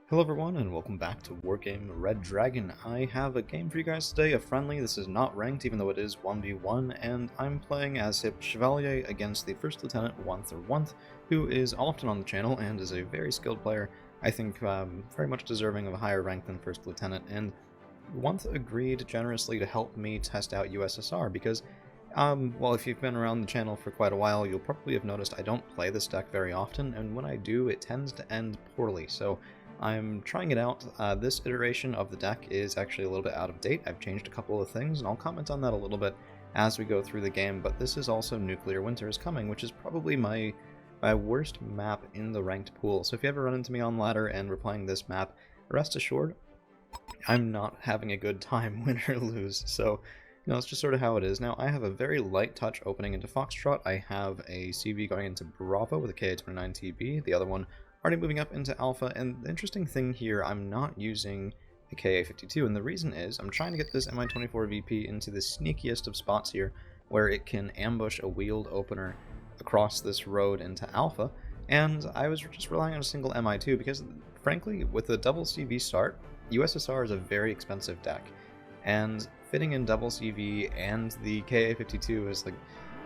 Hello everyone and welcome back to Wargame Red Dragon. I have a game for you guys today, a friendly. This is not ranked even though it is 1v1, and I'm playing as Hip Chevalier against the First Lieutenant Wanth, who is often on the channel and is a very skilled player. I think very much deserving of a higher rank than First Lieutenant, and Wanth agreed generously to help me test out USSR because well, if you've been around the channel for quite a while, you'll probably have noticed I don't play this deck very often, and when I do, it tends to end poorly, so I'm trying it out. This iteration of the deck is actually a little bit out of date. I've changed a couple of things, and I'll comment on that a little bit as we go through the game, but this is also Nuclear Winter is Coming, which is probably my worst map in the ranked pool. So if you ever run into me on ladder and we're playing this map, rest assured, I'm not having a good time, win or lose. So, you know, it's just sort of how it is. Now, I have a very light touch opening into Foxtrot. I have a CV going into Bravo with a KA-29 TB, the other one already moving up into Alpha, and the interesting thing here, I'm not using the KA-52, and the reason is I'm trying to get this MI-24 VP into the sneakiest of spots here, where it can ambush a wheeled opener across this road into Alpha, and I was just relying on a single MI2 because, frankly, with the double CV start, USSR is a very expensive deck, and fitting in double CV and the KA-52 is like,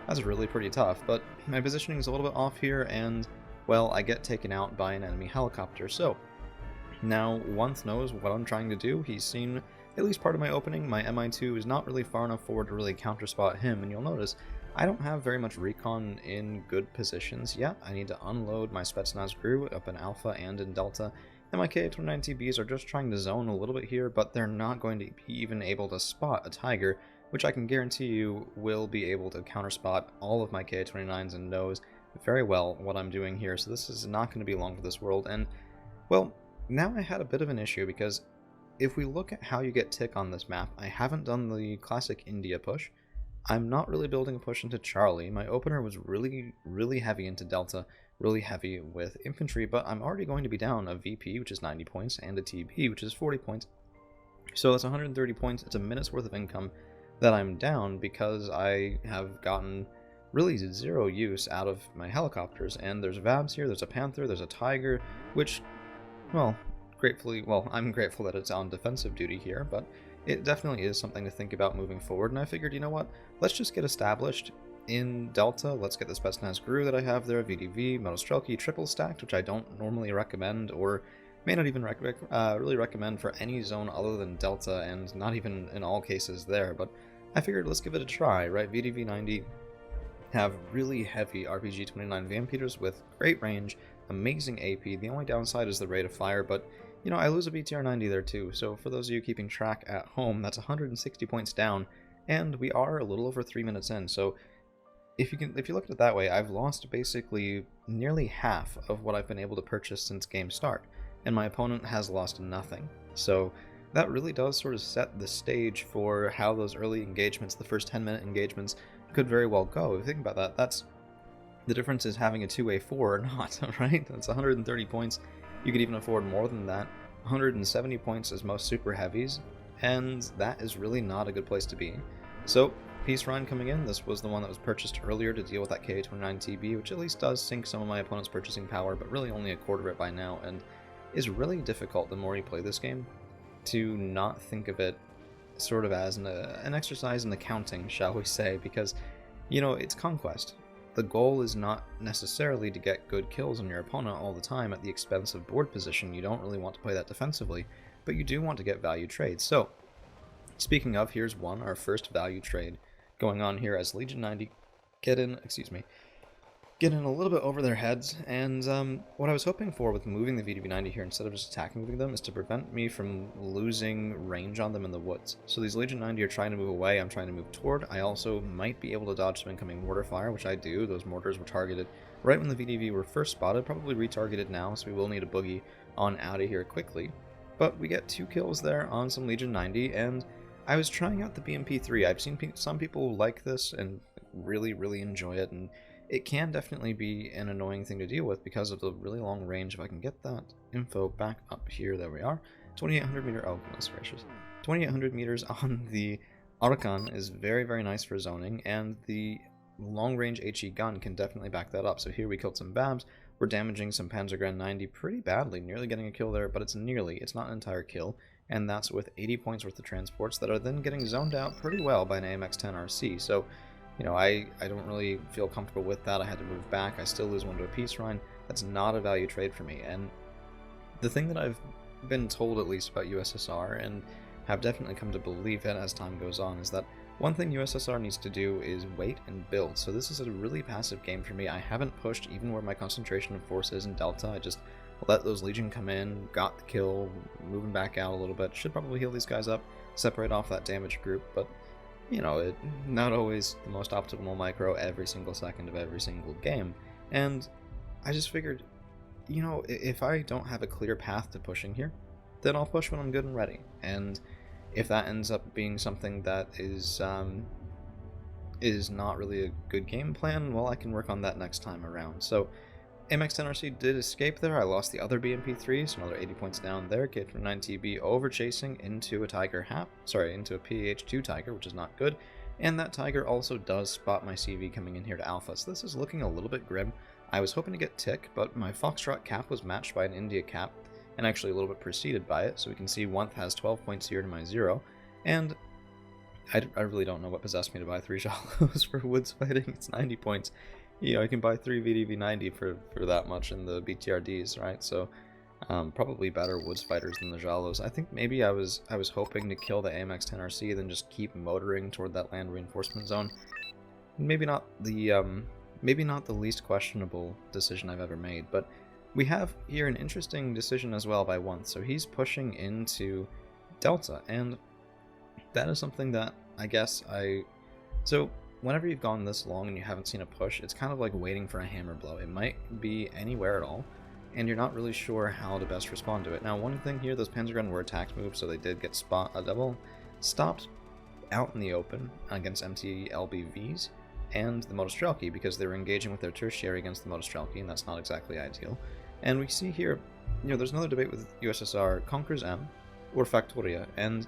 that's really pretty tough, but my positioning is a little bit off here, and well, I get taken out by an enemy helicopter. So now Wanth knows what I'm trying to do. He's seen at least part of my opening. My MI2 is not really far enough forward to really counterspot him, and you'll notice I don't have very much recon in good positions yet. I need to unload my Spetsnaz crew up in Alpha and in Delta, and my KA-29 TBs are just trying to zone a little bit here, but they're not going to be even able to spot a Tiger, which I can guarantee you will be able to counterspot all of my KA-29s and knows very well what I'm doing here, so this is not going to be long for this world. And well, now I had a bit of an issue because if we look at how you get tick on this map, I haven't done the classic India push. I'm not really building a push into Charlie. My opener was really heavy into Delta, really heavy with infantry, but I'm already going to be down a VP, which is 90 points, and a TB, which is 40 points. So that's 130 points. It's a minute's worth of income that I'm down because I have gotten really zero use out of my helicopters, and there's Vabs here, there's a Panther, there's a Tiger, which, well, I'm grateful that it's on defensive duty here, but it definitely is something to think about moving forward, and I figured, you know what, let's just get established in Delta. Let's get the Spetsnaz Guru that I have there, VDV, Motostrelki, triple stacked, which I don't normally recommend, or may not even really recommend for any zone other than Delta, and not even in all cases there, but I figured let's give it a try, right? VDV 90 have really heavy RPG-29 Vampeters with great range, amazing AP. The only downside is the rate of fire, but, you know, I lose a BTR-90 there too, so for those of you keeping track at home, that's 160 points down, and we are a little over 3 minutes in, so if you look at it that way, I've lost basically nearly half of what I've been able to purchase since game start, and my opponent has lost nothing. So that really does sort of set the stage for how those early engagements, the first 10-minute engagements, could very well go. If you think about that, that's the difference is having a 2A4 or not, right? That's 130 points. You could even afford more than that. 170 points is most super heavies, and that is really not a good place to be. So, Peace Rhine coming in. This was the one that was purchased earlier to deal with that KA-29 TB, which at least does sink some of my opponent's purchasing power, but really only a quarter of it by now, and is really difficult the more you play this game to not think of it sort of as an exercise in accounting, shall we say, because, you know, it's conquest. The goal is not necessarily to get good kills on your opponent all the time at the expense of board position. You don't really want to play that defensively, but you do want to get value trades. So, speaking of, here's one, our first value trade going on here as Legion 90 get in a little bit over their heads, and what I was hoping for with moving the VDV-90 here instead of just attacking them is to prevent me from losing range on them in the woods. So these Legion 90 are trying to move away, I'm trying to move toward. I also might be able to dodge some incoming mortar fire, which I do. Those mortars were targeted right when the VDV were first spotted, probably retargeted now, so we will need a boogie on out of here quickly. But we get 2 kills there on some Legion 90, and I was trying out the BMP-3. I've seen some people like this and really enjoy it, and it can definitely be an annoying thing to deal with because of the really long range. If I can get that info back up here, there we are. 2,800 meter, oh goodness gracious. 2,800 meters on the Arkan is very nice for zoning, and the long range HE gun can definitely back that up. So here we killed some Babs, we're damaging some Panzergren 90 pretty badly, nearly getting a kill there, but it's not an entire kill, and that's with 80 points worth of transports that are then getting zoned out pretty well by an AMX-10 RC. So, you know, I don't really feel comfortable with that. I had to move back. I still lose one to a peace Rhine. That's not a value trade for me. And the thing that I've been told, at least, about USSR, and have definitely come to believe it as time goes on, is that one thing USSR needs to do is wait and build. So this is a really passive game for me. I haven't pushed even where my concentration of force is in Delta. I just let those Legion come in, got the kill, moving back out a little bit. Should probably heal these guys up, separate off that damage group, but you know, not always the most optimal micro every single second of every single game. And I just figured, you know, if I don't have a clear path to pushing here, then I'll push when I'm good and ready. And if that ends up being something that is not really a good game plan, well, I can work on that next time around. So MX-10RC did escape there. I lost the other BMP-3, so another 80 points down there. Kid from 9TB over chasing into a Tiger into a PH2 Tiger, which is not good. And that Tiger also does spot my CV coming in here to Alpha, so this is looking a little bit grim. I was hoping to get Tick, but my Foxtrot cap was matched by an India cap, and actually a little bit preceded by it, so we can see Wunth has 12 points here to my 0, and I really don't know what possessed me to buy 3 Jalos for Woods Fighting. It's 90 points. You know, I can buy 3 VDV 90 for that much in the BTRDs, right? So probably better Woods Fighters than the Jalos. I think maybe I was hoping to kill the AMX-10RC, then just keep motoring toward that land reinforcement zone. Maybe not the least questionable decision I've ever made, but we have here an interesting decision as well by Wunth. So he's pushing into Delta, and that is something that I guess so whenever you've gone this long and you haven't seen a push, it's kind of like waiting for a hammer blow. It might be anywhere at all, and you're not really sure how to best respond to it. Now, one thing here, those Panzergren were attack moves, so they did get double stopped out in the open against MT-LBVs and the Motostrelki, because they were engaging with their tertiary against the Motostrelki, and that's not exactly ideal. And we see here, you know, there's another debate with USSR, Conquers M or Factoria, and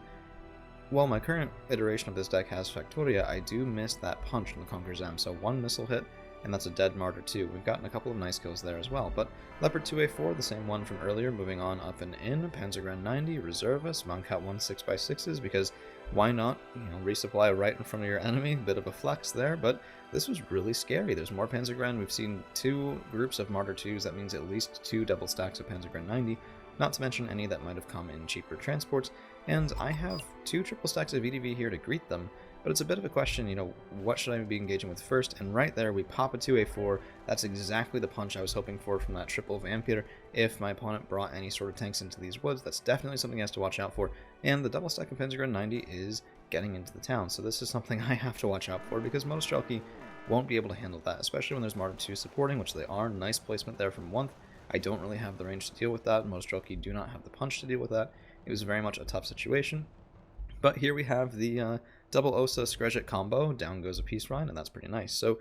while my current iteration of this deck has Factoria, I do miss that punch on the Conquer's M, so 1 missile hit, and that's a dead Martyr 2. We've gotten a couple of nice kills there as well, but Leopard 2A4, the same one from earlier, moving on up and in, Panzergren 90, Reservist, Moncat 1 6x6s, because why not, you know, resupply right in front of your enemy, bit of a flex there, but this was really scary. There's more Panzergren, we've seen 2 groups of Martyr 2s, that means at least 2 double stacks of Panzergren 90, not to mention any that might have come in cheaper transports, and I have 2 triple stacks of VDV here to greet them, but it's a bit of a question, you know, what should I be engaging with first? And right there, we pop a 2A4, that's exactly the punch I was hoping for from that triple Vampire. If my opponent brought any sort of tanks into these woods, that's definitely something he has to watch out for, and the double stack of Panzergren 90 is getting into the town, so this is something I have to watch out for, because Motostrelki won't be able to handle that, especially when there's Martyr 2 supporting, which they are. Nice placement there from Wunth. I don't really have the range to deal with that. Motostrelki do not have the punch to deal with that. It was very much a tough situation. But here we have the double Osa Skrejet combo. Down goes a Peace Rhine, and that's pretty nice. So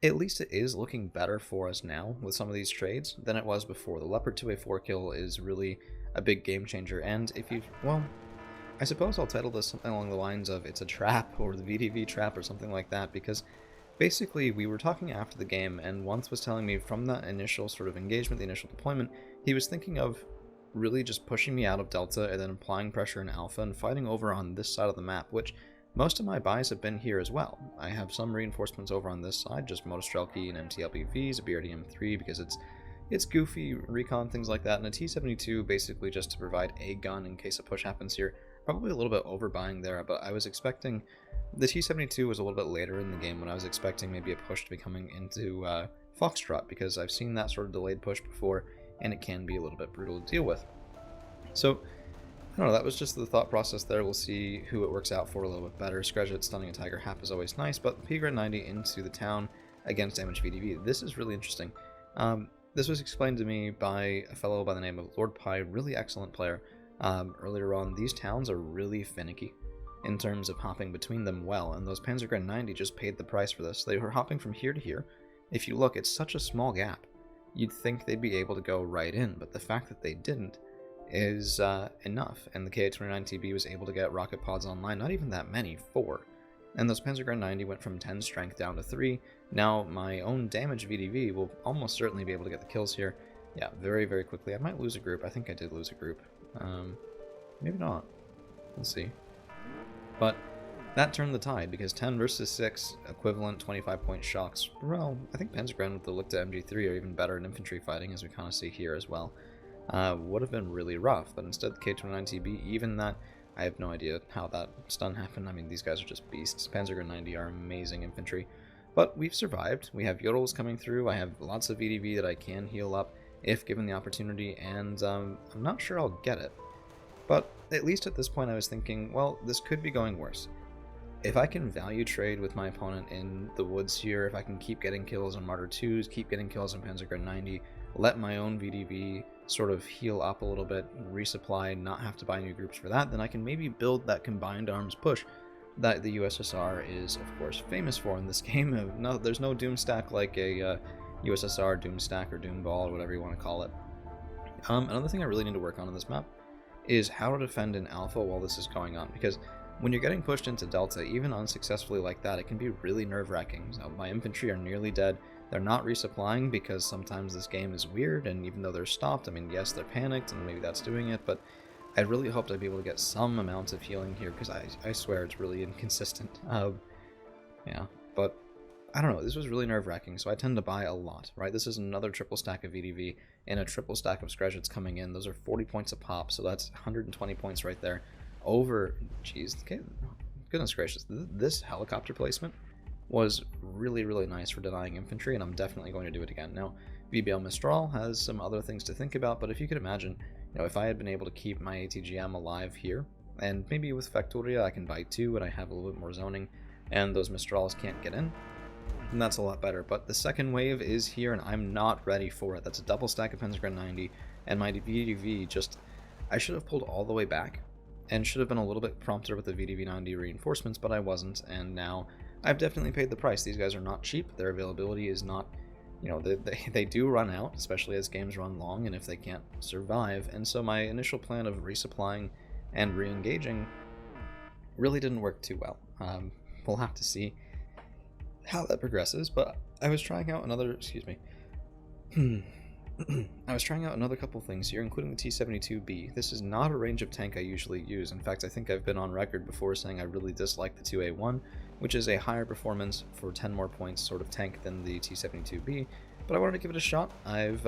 at least it is looking better for us now with some of these trades than it was before. The Leopard 2A4 kill is really a big game changer. And if you, well, I suppose I'll title this something along the lines of it's a trap, or the VDV trap, or something like that, because basically, we were talking after the game, and Wunth was telling me from that initial sort of engagement, the initial deployment, he was thinking of really just pushing me out of Delta and then applying pressure in Alpha and fighting over on this side of the map, which most of my buys have been here as well. I have some reinforcements over on this side, just Motostrelki and MTLBVs, a BRDM3 because it's goofy, recon, things like that, and a T-72 basically just to provide a gun in case a push happens here. Probably a little bit overbuying there, but I was expecting... The T-72 was a little bit later in the game when I was expecting maybe a push to be coming into Foxtrot, because I've seen that sort of delayed push before, and it can be a little bit brutal to deal with. So, I don't know, that was just the thought process there. We'll see who it works out for a little bit better. Skrejet stunning a Tiger Hap is always nice, but P-Grid 90 into the town against damage VDV. This is really interesting. This was explained to me by a fellow by the name of Lord Pi, really excellent player. Earlier on, these towns are really finicky in terms of hopping between them well, and those Panzergren 90 just paid the price for this. They were hopping from here to here. If you look, it's such a small gap. You'd think they'd be able to go right in, but the fact that they didn't is enough, and the KA-29TB was able to get rocket pods online, not even that many, 4. And those Panzergrenade 90 went from 10 strength down to 3. Now my own damage VDV will almost certainly be able to get the kills here. Yeah, very, very quickly. I might lose a group. I think I did lose a group. Maybe not. We'll see. But that turned the tide, because 10 versus 6, equivalent 25-point shocks. Well, I think Panzergrenade with the look to MG3 are even better in infantry fighting, as we kind of see here as well. Would have been really rough, but instead the K-29TB, even that, I have no idea how that stun happened. I mean, these guys are just beasts. Panzergrenade 90 are amazing infantry. But we've survived. We have Yodels coming through. I have lots of VDV that I can heal up if given the opportunity, and I'm not sure I'll get it. But at least at this point I was thinking, well, this could be going worse. If I can value trade with my opponent in the woods here, if I can keep getting kills on Martyr 2s, keep getting kills on Panzergrenade 90, let my own VDV sort of heal up a little bit, resupply, not have to buy new groups for that, then I can maybe build that combined arms push that the USSR is, of course, famous for in this game. No, there's no Doom stack like a USSR Doom stack or Doom ball or whatever you want to call it. Another thing I really need to work on this map is how to defend in alpha while this is going on, because when you're getting pushed into delta, even unsuccessfully like that, it can be really nerve-wracking. So my infantry are nearly dead. They're not resupplying because sometimes this game is weird, and even though they're stopped, I mean, yes, they're panicked, and maybe that's doing it, but I really hoped I'd be able to get some amount of healing here, because I swear it's really inconsistent. Yeah, but I don't know, this was really nerve-wracking, so I tend to buy a lot, right? This is another triple stack of VDV and a triple stack of Screjets coming in. Those are 40 points a pop, so that's 120 points right there. Over, geez, okay, goodness gracious, this helicopter placement was really, really nice for denying infantry, and I'm definitely going to do it again. Now, VBL Mistral has some other things to think about, but if you could imagine, you know, if I had been able to keep my ATGM alive here, and maybe with Factoria I can buy 2 and I have a little bit more zoning, and those Mistrals can't get in, and that's a lot better. But the second wave is here, and I'm not ready for it. That's a double stack of Panzergrenade 90, and my VDV just, I should have pulled all the way back, and should have been a little bit prompter with the VDV 90 reinforcements, but I wasn't, and now I've definitely paid the price. These guys are not cheap. Their availability is not, you know, they do run out, especially as games run long, and if they can't survive. And so my initial plan of resupplying and re-engaging really didn't work too well. We'll have to see how that progresses, but I was trying out another, excuse me, I was trying out another couple things here, including the T-72B. This is not a range of tank I usually use. In fact, I think I've been on record before saying I really dislike the 2A1, which is a higher performance for 10 more points sort of tank than the T-72B, but I wanted to give it a shot. I've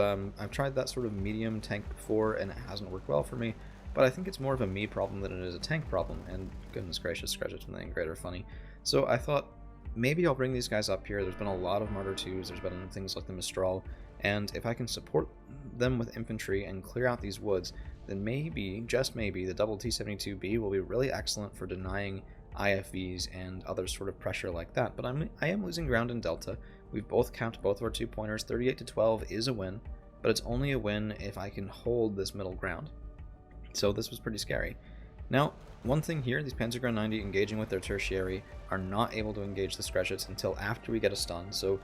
tried that sort of medium tank before, and it hasn't worked well for me, but I think it's more of a me problem than it is a tank problem, and goodness gracious, Screjets from the Ingrate are funny. So I thought, maybe I'll bring these guys up here. There's been a lot of Martyr 2s, there's been things like the Mistral, and if I can support them with infantry and clear out these woods, then maybe, just maybe, the double T-72B will be really excellent for denying IFVs and other sort of pressure like that. But I am losing ground in Delta. We've both capped both of our 2-pointers. 38-12 is a win, but it's only a win if I can hold this middle ground. So this was pretty scary. Now, one thing here, these Panzergrenade 90 engaging with their tertiary are not able to engage the Screjets until after we get a stun, so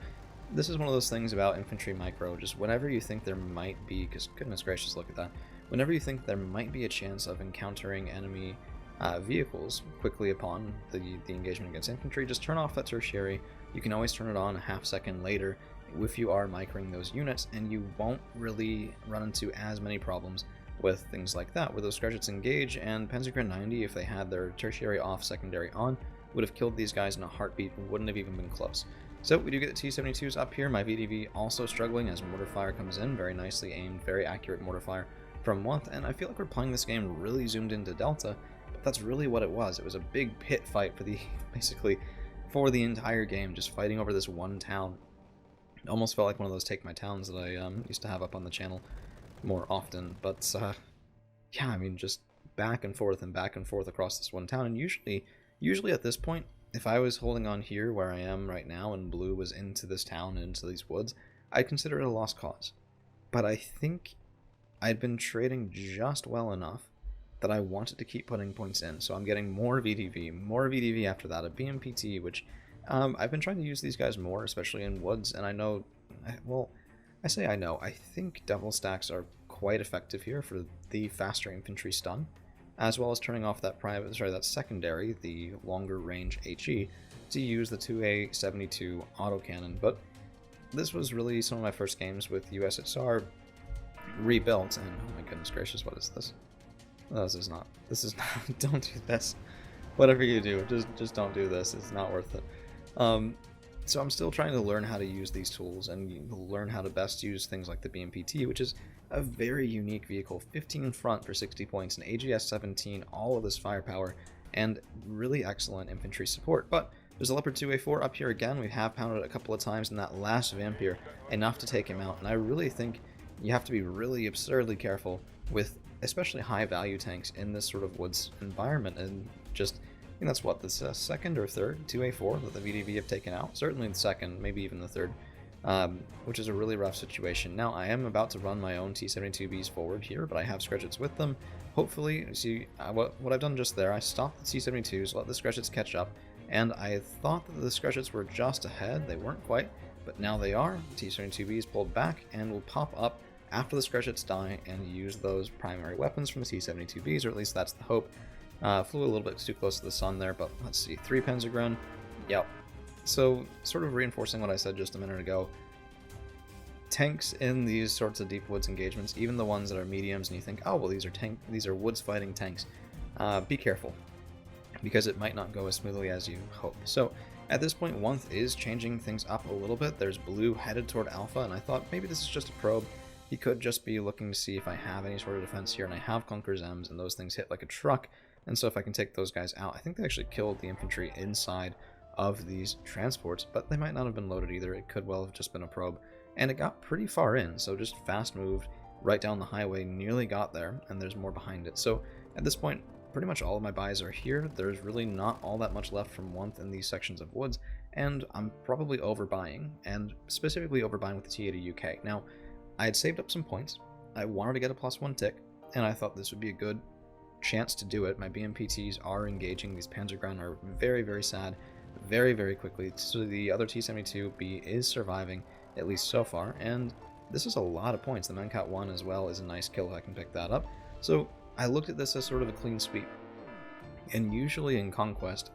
this is one of those things about infantry micro, just whenever you think there might be, because goodness gracious, look at that, whenever you think there might be a chance of encountering enemy vehicles quickly upon the engagement against infantry, just turn off that tertiary. You can always turn it on a half second later if you are microing those units, and you won't really run into as many problems with things like that, where those Screjets engage, and Panzergrenade 90, if they had their tertiary off, secondary on, would have killed these guys in a heartbeat and wouldn't have even been close. So we do get the T-72s up here. My VDV also struggling as mortar fire comes in. Very nicely aimed, very accurate mortar fire from Month, and I feel like we're playing this game really zoomed into Delta, but that's really what it was. It was a big pit fight for basically for the entire game, just fighting over this one town. It almost felt like one of those Take My Towns that I used to have up on the channel more often, but yeah, I mean, just back and forth across this one town, and usually at this point, if I was holding on here where I am right now and blue was into this town and into these woods, I'd consider it a lost cause. But I think I'd been trading just well enough that I wanted to keep putting points in, so I'm getting more VDV after that, a BMPT, which I've been trying to use these guys more, especially in woods, and I know, well, I say I know, I think double stacks are quite effective here for the faster infantry stun. as well as turning off that that secondary, the longer range HE, to use the 2A72 autocannon. But this was really some of my first games with USSR rebuilt, and oh my goodness gracious, what is this? No, this is not, don't do this. Whatever you do, just don't do this, it's not worth it. So I'm still trying to learn how to use these tools and learn how to best use things like the BMPT, which is a very unique vehicle, 15 in front for 60 points, an AGS 17, all of this firepower, and really excellent infantry support. But there's a Leopard 2A4 up here again. We have pounded it a couple of times in that last Vampire, enough to take him out, and I really think you have to be really absurdly careful with especially high value tanks in this sort of woods environment. And just, I think that's what, the second or third 2A4 that the VDV have taken out, certainly the second, maybe even the third, which is a really rough situation. Now I am about to run my own T-72Bs forward here, but I have Scredgets with them. Hopefully, see what I've done just there, I stopped the T-72s, let the Scredgets catch up, and I thought that the Scredgets were just ahead. They weren't quite, but now they are. T-72Bs pulled back and will pop up after the Scredgets die and use those primary weapons from the T-72Bs, or at least that's the hope. Flew a little bit too close to the sun there, but let's see, 3 Panzergren, yep. So, sort of reinforcing what I said just a minute ago, tanks in these sorts of deep woods engagements, even the ones that are mediums and you think, oh well, these are woods fighting tanks, be careful, because it might not go as smoothly as you hope. So at this point, Wunth is changing things up a little bit. There's blue headed toward Alpha, and I thought maybe this is just a probe. He could just be looking to see if I have any sort of defense here, and I have Conqueror's M's, and those things hit like a truck, and so if I can take those guys out, I think they actually killed the infantry inside of these transports, but they might not have been loaded either. It could well have just been a probe, and it got pretty far in, so just fast moved right down the highway, nearly got there, and there's more behind it. So at this point, pretty much all of my buys are here. There's really not all that much left from Wunth in these sections of woods, and I'm probably overbuying, and specifically overbuying with the T80 UK. Now, I had saved up some points, I wanted to get a +1 tick, and I thought this would be a good chance to do it. My BMPTs are engaging, these Panzergren are very, very sad, very, very quickly, so the other T-72B is surviving, at least so far, and this is a lot of points. The Mancat 1 as well is a nice kill if I can pick that up. So I looked at this as sort of a clean sweep, and usually in Conquest,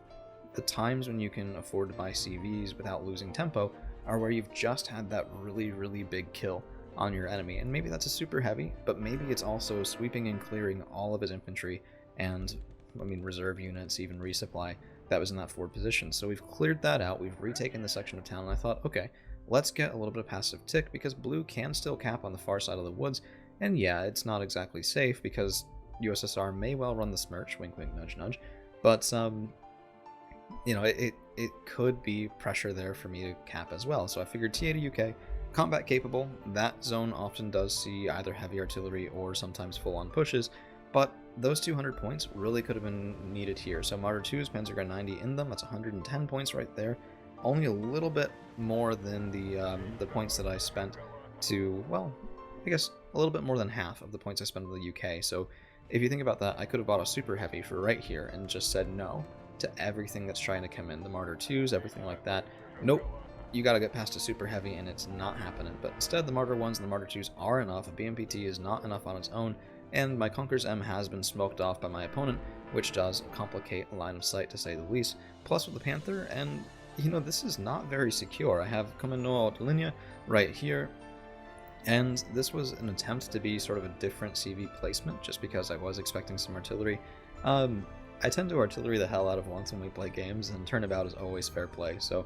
the times when you can afford to buy CVs without losing tempo are where you've just had that really, really big kill on your enemy, and maybe that's a super heavy, but maybe it's also sweeping and clearing all of his infantry and, I mean, reserve units, even resupply, that was in that forward position. So we've cleared that out, we've retaken the section of town, and I thought, okay, let's get a little bit of passive tick, because blue can still cap on the far side of the woods, and yeah, it's not exactly safe, because USSR may well run the Smirch, wink wink nudge nudge, but you know, it could be pressure there for me to cap as well. So I figured T80 UK, combat capable, that zone often does see either heavy artillery or sometimes full-on pushes, but those 200 points really could have been needed here. So Martyr 2's Panzergren 90 in them, that's 110 points right there, only a little bit more than the points that I spent to, well, I guess a little bit more than half of the points I spent in the UK. So if you think about that, I could have bought a super heavy for right here and just said no to everything that's trying to come in, the Martyr 2s, everything like that. Nope, you gotta get past a super heavy and it's not happening. But instead, the Martyr 1s and the Martyr 2s are enough, a BMPT is not enough on its own, and my Conqueror's M has been smoked off by my opponent, which does complicate a line of sight to say the least. Plus with the Panther, and you know, this is not very secure. I have Komando Linea right here, and this was an attempt to be sort of a different CV placement, just because I was expecting some artillery. I tend to artillery the hell out of once when we play games, and turnabout is always fair play, so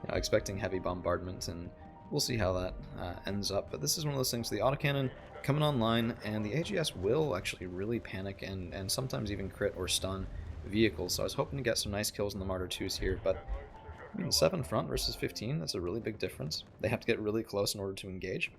you know, expecting heavy bombardment, and we'll see how that ends up. But this is one of those things, the autocannon coming online, and the AGS will actually really panic and sometimes even crit or stun vehicles, so I was hoping to get some nice kills in the Martyr 2s here, but I mean, 7 front versus 15, that's a really big difference. They have to get really close in order to engage.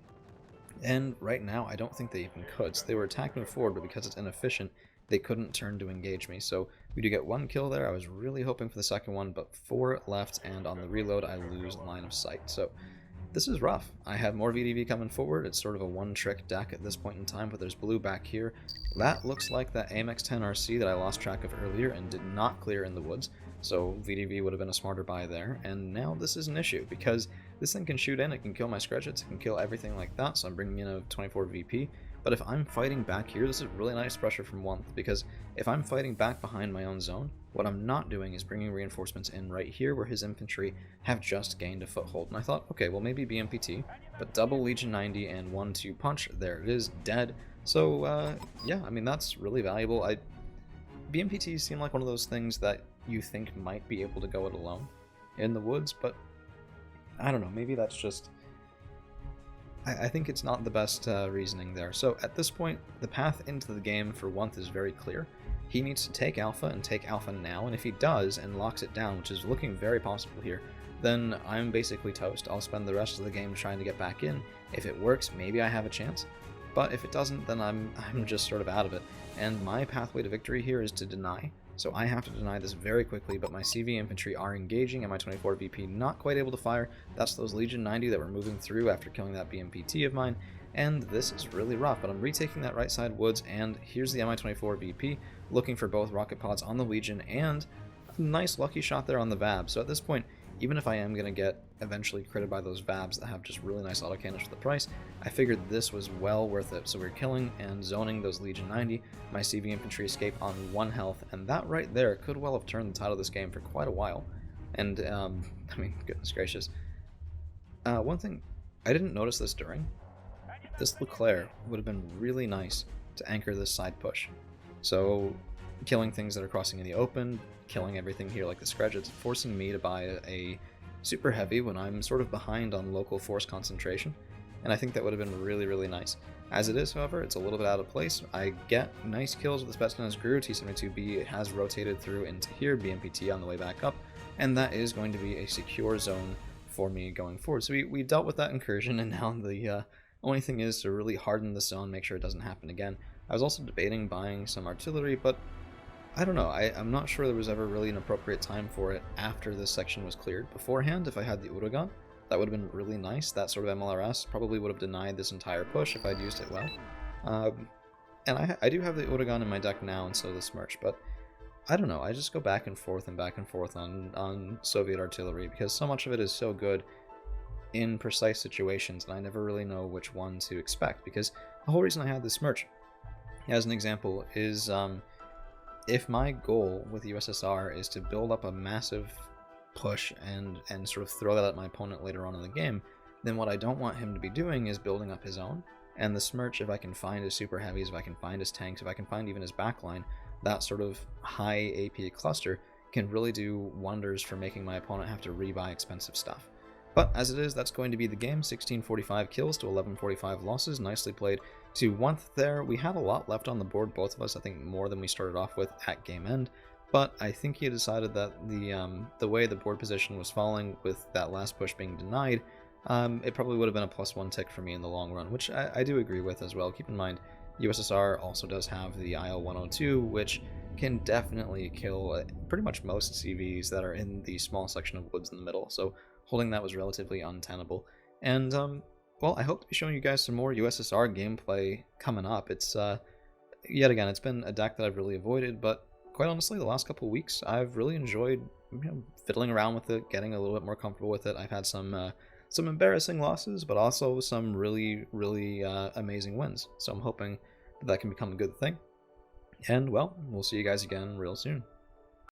And right now, I don't think they even could. So they were attacking forward, but because it's inefficient, they couldn't turn to engage me. So we do get 1 kill there. I was really hoping for the second one, but 4 left, and on the reload, I lose line of sight. So this is rough. I have more VDV coming forward. It's sort of a one-trick deck at this point in time, but there's blue back here. That looks like that AMX-10 RC that I lost track of earlier and did not clear in the woods. So VDV would have been a smarter buy there, and now this is an issue, because this thing can shoot in, it can kill my Scredgets, it can kill everything like that, so I'm bringing in a 24 VP, But if I'm fighting back here, this is really nice pressure from Wunth, because if I'm fighting back behind my own zone, what I'm not doing is bringing reinforcements in right here where his infantry have just gained a foothold. And I thought, okay, well maybe BMPT, but double Legion 90 and 1-2 punch, there it is, dead. So yeah, I mean that's really valuable. BMPTs seem like one of those things that you think might be able to go it alone in the woods, but I don't know, maybe that's just... I think it's not the best reasoning there. So at this point, the path into the game for Wunth is very clear. He needs to take Alpha and take Alpha now, and if he does and locks it down, which is looking very possible here, then I'm basically toast. I'll spend the rest of the game trying to get back in. If it works, maybe I have a chance, but if it doesn't, then I'm just sort of out of it. And my pathway to victory here is to deny. So I have to deny this very quickly, but my CV infantry are engaging and my 24 VP not quite able to fire. That's those Legion 90 that were moving through after killing that BMPT of mine, and this is really rough, but I'm retaking that right side woods, and here's the Mi-24 VP looking for both rocket pods on the Legion and a nice lucky shot there on the VAB. So at this point, even if I am going to get eventually critted by those VABs that have just really nice autocannons for the price, I figured this was well worth it. So we're killing and zoning those Legion 90, my CV infantry escape on 1 health, and that right there could well have turned the tide of this game for quite a while. And, I mean, goodness gracious. One thing, I didn't notice this during. This Leclerc would have been really nice to anchor this side push. So, killing things that are crossing in the open, killing everything here like the Scredge, it's forcing me to buy a super heavy when I'm sort of behind on local force concentration, and I think that would have been really, really nice. As it is, however, it's a little bit out of place. I get nice kills with the Spetsnaz Gru. T-72B has rotated through into here, BMPT on the way back up, and that is going to be a secure zone for me going forward. So we dealt with that incursion, and now the only thing is to really harden the zone, make sure it doesn't happen again. I was also debating buying some artillery, but I don't know, I'm not sure there was ever really an appropriate time for it after this section was cleared. Beforehand, if I had the Uragan, that would have been really nice. That sort of MLRS probably would have denied this entire push if I'd used it well. And I do have the Uragan in my deck now, and so the Smirch, but I don't know, I just go back and forth on Soviet artillery, because so much of it is so good in precise situations, and I never really know which one to expect, because the whole reason I had this Smirch, as an example, is if my goal with USSR is to build up a massive push and sort of throw that at my opponent later on in the game, then what I don't want him to be doing is building up his own. And the Smirch, if I can find his super heavies, if I can find his tanks, if I can find even his backline, that sort of high AP cluster can really do wonders for making my opponent have to rebuy expensive stuff. But as it is, that's going to be the game. 1645 kills to 1145 losses. Nicely played to Wunth there. We had a lot left on the board, both of us, I think more than we started off with at game end. But I think he decided that the way the board position was falling with that last push being denied, it probably would have been a +1 tick for me in the long run, which I do agree with as well. Keep in mind, USSR also does have the IL-102, which can definitely kill pretty much most CVs that are in the small section of woods in the middle. So holding that was relatively untenable. And, well, I hope to be showing you guys some more USSR gameplay coming up. It's, yet again, it's been a deck that I've really avoided, but quite honestly, the last couple of weeks, I've really enjoyed, fiddling around with it, getting a little bit more comfortable with it. I've had some embarrassing losses, but also some really, really amazing wins. So I'm hoping that can become a good thing. And, well, we'll see you guys again real soon.